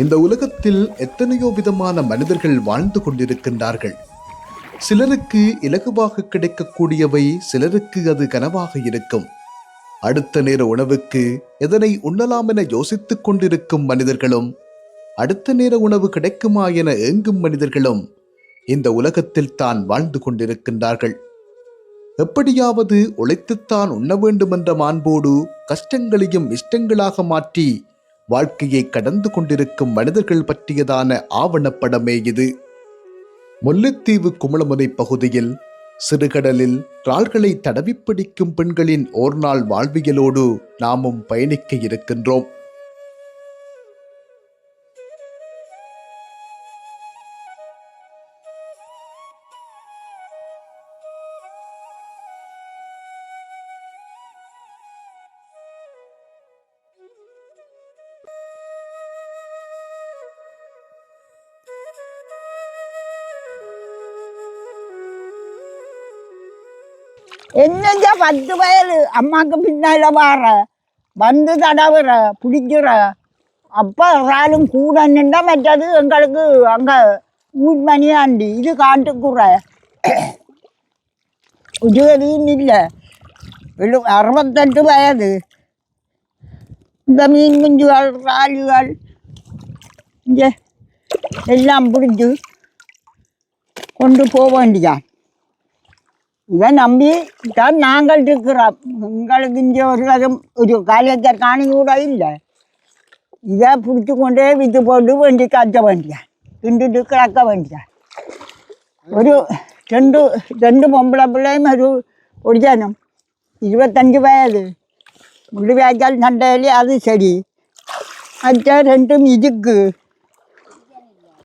இந்த உலகத்தில் எத்தனையோ விதமான மனிதர்கள் வாழ்ந்து கொண்டிருக்கின்றார்கள். சிலருக்கு இலகுவாக கிடைக்கக்கூடியவை, சிலருக்கு அது கனவாக இருக்கும். அடுத்த நேர உணவுக்கு எதனை உண்ணலாம் என யோசித்துக் கொண்டிருக்கும் மனிதர்களும், அடுத்த நேர உணவு கிடைக்குமா என ஏங்கும் மனிதர்களும் இந்த உலகத்தில் தான் வாழ்ந்து கொண்டிருக்கின்றார்கள். எப்படியாவது உழைத்துத்தான் உண்ண வேண்டுமென்ற மாண்போடு கஷ்டங்களையும் இஷ்டங்களாக மாற்றி வாழ்க்கையை கடந்து கொண்டிருக்கும் மனிதர்கள் பற்றியதான ஆவணப்படமே இது. முல்லைத்தீவு குமளமுனை பகுதியில் சிறுகடலில் இறால்களை தடவி பிடிக்கும் பெண்களின் ஓர்நாள் வாழ்வியலோடு நாமும் பயணிக்க இருக்கின்றோம். என்னஞ்சா 10 வயது அம்மாவுக்கு பின்னால வார வந்து தடவுற பிடிக்கிற அப்போ இறாலும் கூட நின்றா மற்றது எங்களுக்கு அங்கே ஊர்மணியாண்டி இது காட்டுக்குற உஜகதியும் இல்லை 68 வயது. இந்த மீன் குஞ்சுகள் இறாலுகள் இங்கே எல்லாம் பிடிச்சி கொண்டு போக வேண்டியான். இதை நம்பி தான் நாங்கள் இருக்கிறோம். எங்களுக்கு இங்கே ஒரு காலேஜர் காணி கூட இல்லை. இதை பிடிச்சி கொண்டே விற்று போட்டு வேண்டி காய்ச்ச வேண்டியான், கிண்டுட்டு கிடக்க வேண்டியான். ஒரு ரெண்டு பொம்பளை பிள்ளையும் ஒரு ஜனம் 25 வயது முள்ளுவாய்க்கால் சண்டையிலே அது சரி. மற்ற 2 இதுக்கு